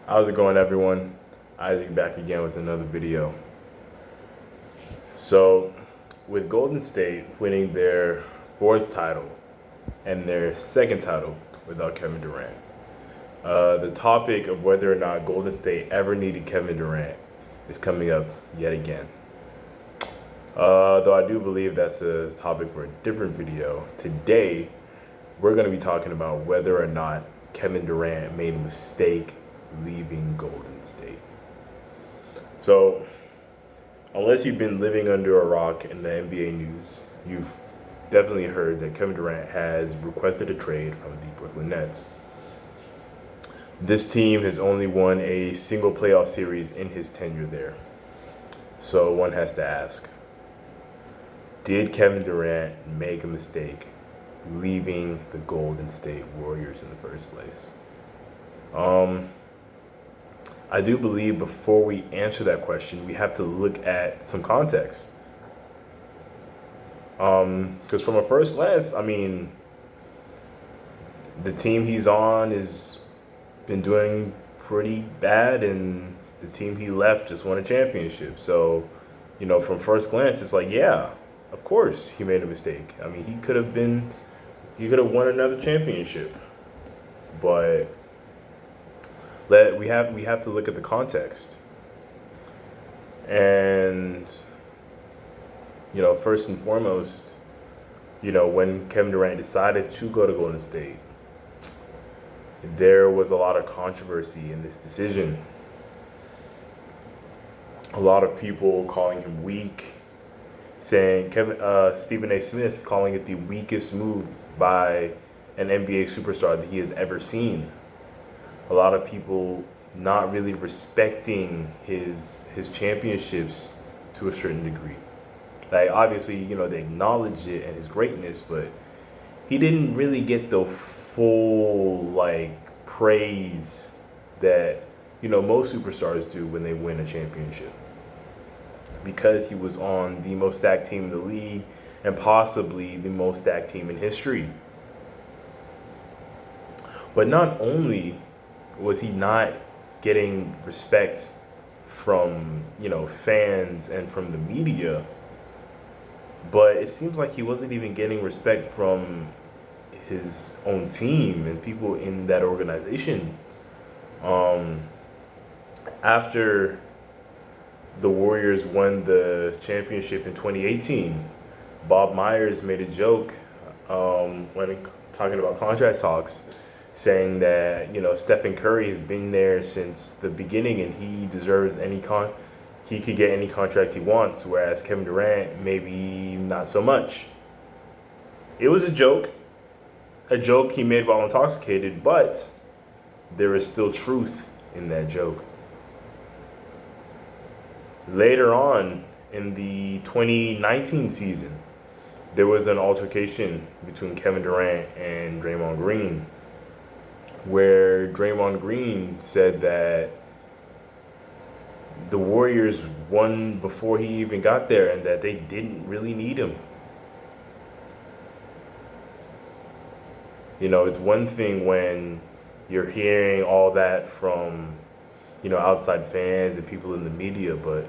How's it going, everyone? Isaac back again with another video. So, with Golden State winning their fourth title and their second title without Kevin Durant, the topic of whether or not Golden State ever needed Kevin Durant is coming up yet again. Though I do believe that's a topic for a different video. Today, we're going to be talking about whether or not Kevin Durant made a mistake leaving Golden State. So, unless you've been living under a rock in the NBA news, you've definitely heard that Kevin Durant has requested a trade from the Brooklyn Nets. This team has only won a single playoff series in his tenure there. So one has to ask, did Kevin Durant make a mistake leaving the Golden State Warriors in the first place? I do believe before we answer that question, we have to look at some context. Because from a first glance, I mean, the team he's on has been doing pretty bad, and the team he left just won a championship. So, from first glance, it's like, yeah, of course he made a mistake. I mean, he could have won another championship, but we have to look at the context. And first and foremost, when Kevin Durant decided to go to Golden State, there was a lot of controversy in this decision. A lot of people calling him weak, saying Stephen A. Smith calling it the weakest move by an NBA superstar that he has ever seen. A lot of people not really respecting his championships to a certain degree. Like, obviously, they acknowledge it and his greatness, but he didn't really get the full praise that most superstars do when they win a championship, because he was on the most stacked team in the league and possibly the most stacked team in history. But not only was he not getting respect from fans and from the media, but it seems like he wasn't even getting respect from his own team and people in that organization. After the Warriors won the championship in 2018, Bob Myers made a joke when talking about contract talks, saying that Stephen Curry has been there since the beginning and he deserves he could get any contract he wants, whereas Kevin Durant maybe not so much. It was a joke he made while intoxicated, but there is still truth in that joke. Later on in the 2019 season, there was an altercation between Kevin Durant and Draymond Green, where Draymond Green said that the Warriors won before he even got there and that they didn't really need him. It's one thing when you're hearing all that from, outside fans and people in the media, but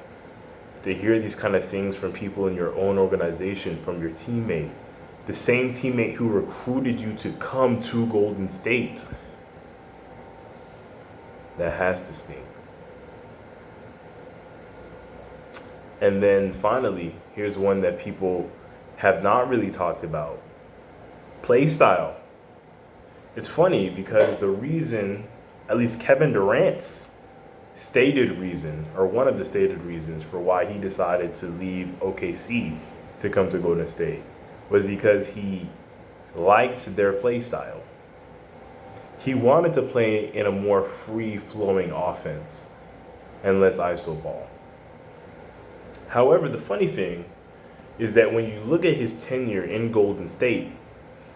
to hear these kind of things from people in your own organization, from your teammate, the same teammate who recruited you to come to Golden State, that has to sting. And then finally, here's one that people have not really talked about: play style. It's funny because the reason, at least Kevin Durant's stated reason, or one of the stated reasons for why he decided to leave OKC to come to Golden State, was because he liked their play style. He wanted to play in a more free-flowing offense and less iso ball. However, the funny thing is that when you look at his tenure in Golden State,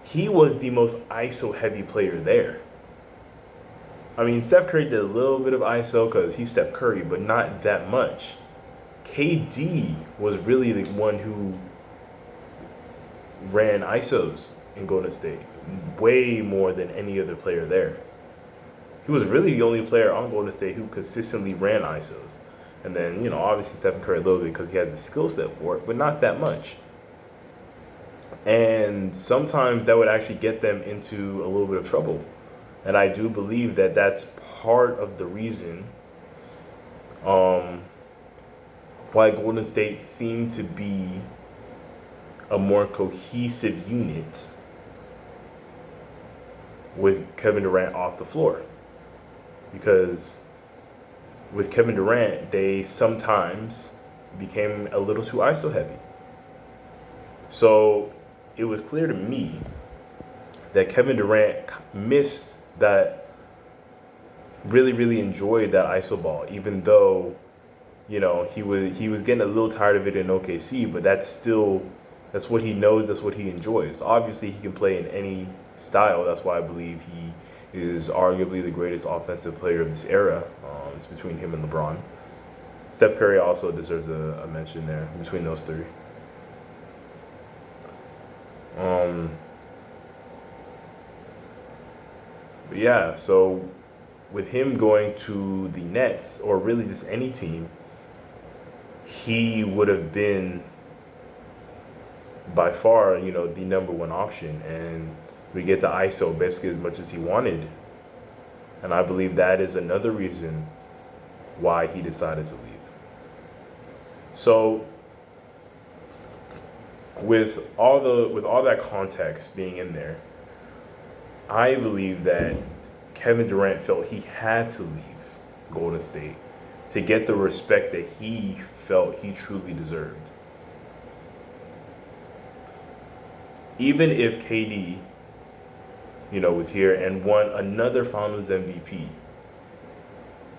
he was the most iso-heavy player there. I mean, Steph Curry did a little bit of iso because he's Steph Curry, but not that much. KD was really the one who ran isos in Golden State way more than any other player there. He was really the only player on Golden State who consistently ran ISOs. And then, obviously Stephen Curry a little bit because he has the skill set for it, but not that much. And sometimes that would actually get them into a little bit of trouble. And I do believe that that's part of the reason why Golden State seemed to be a more cohesive unit with Kevin Durant off the floor. Because with Kevin Durant, they sometimes became a little too ISO heavy. So it was clear to me that Kevin Durant missed that, really, really enjoyed that ISO ball, even though, he was getting a little tired of it in OKC, but that's what he knows, that's what he enjoys. Obviously, he can play in any style. That's why I believe he is arguably the greatest offensive player of this era. It's between him and LeBron. Steph Curry also deserves a mention there between those three. But yeah, so with him going to the Nets, or really just any team, he would have been by far, the number one option. And we get to ISO basically as much as he wanted. And I believe that is another reason why he decided to leave. So with all that context being in there, I believe that Kevin Durant felt he had to leave Golden State to get the respect that he felt he truly deserved. Even if KD, was here and won another Finals MVP,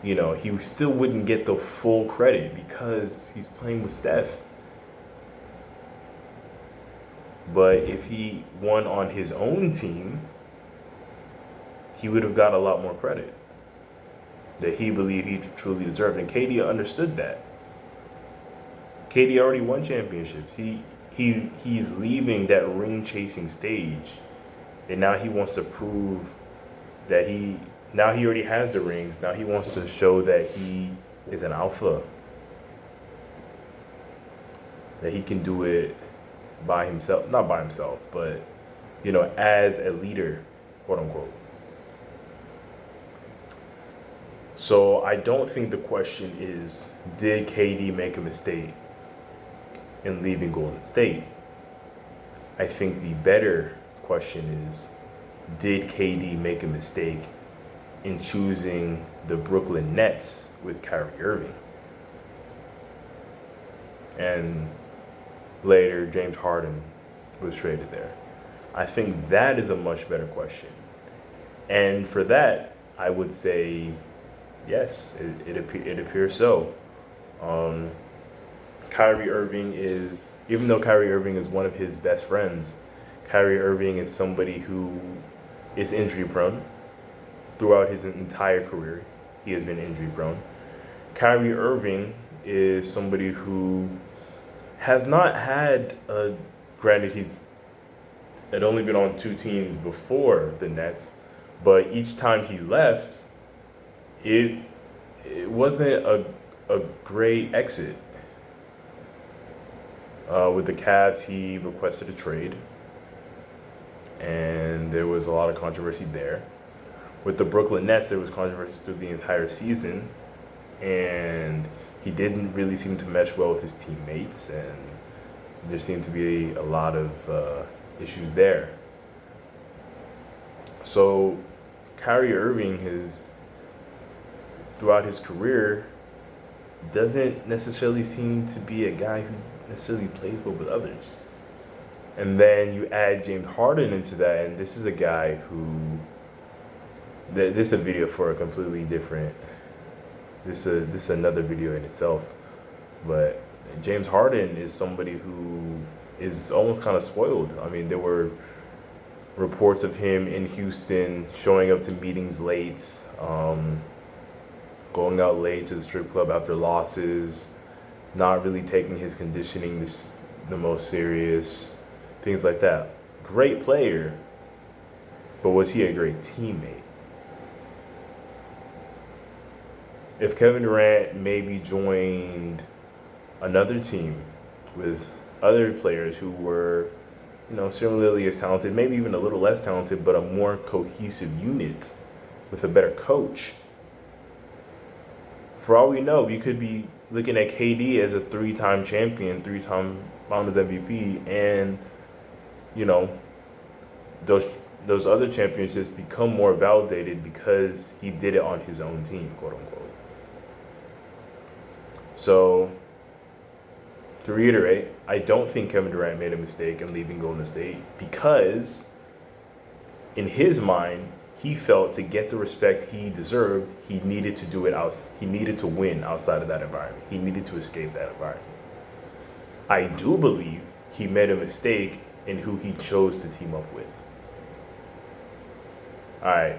he still wouldn't get the full credit because he's playing with Steph. But if he won on his own team, he would have got a lot more credit that he believed he truly deserved. And KD understood that. KD already won championships. He's leaving that ring-chasing stage. And now he wants to prove that now he already has the rings. Now he wants to show that he is an alpha. That he can do it by himself. Not by himself, but, as a leader, quote unquote. So I don't think the question is, did KD make a mistake in leaving Golden State? I think the better question is, did KD make a mistake in choosing the Brooklyn Nets with Kyrie Irving? And later, James Harden was traded there. I think that is a much better question. And for that, I would say, yes, it appears so. Kyrie Irving even though Kyrie Irving is one of his best friends, Kyrie Irving is somebody who is injury prone. Throughout his entire career, he has been injury prone. Kyrie Irving is somebody who has not had, granted he's had only been on two teams before the Nets, but each time he left, it wasn't a great exit. With the Cavs, he requested a trade, and there was a lot of controversy there. With the Brooklyn Nets, there was controversy through the entire season, and he didn't really seem to mesh well with his teammates, and there seemed to be a lot of issues there. So Kyrie Irving throughout his career, doesn't necessarily seem to be a guy who necessarily plays well with others. And then you add James Harden into that, and this is a guy who, this is a video for a completely different, this is another video in itself. But James Harden is somebody who is almost kind of spoiled. I mean, there were reports of him in Houston showing up to meetings late, going out late to the strip club after losses, not really taking his conditioning the most serious, things like that. Great player, but was he a great teammate? if Kevin Durant maybe joined another team with other players who were, similarly as talented, maybe even a little less talented, but a more cohesive unit with a better coach, for all we know, we could be looking at KD as a three-time champion, three-time Finals MVP, and you know those those other championships become more validated because he did it on his own team, quote unquote. So to reiterate, I don't think Kevin Durant made a mistake in leaving Golden State because in his mind, he felt to get the respect he deserved, he needed to do it out. He needed to win outside of that environment. He needed to escape that environment. I do believe he made a mistake in who he chose to team up with. All right,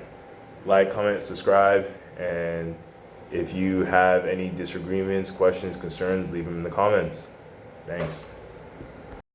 like, comment, subscribe, and if you have any disagreements, questions, concerns, leave them in the comments. Thanks.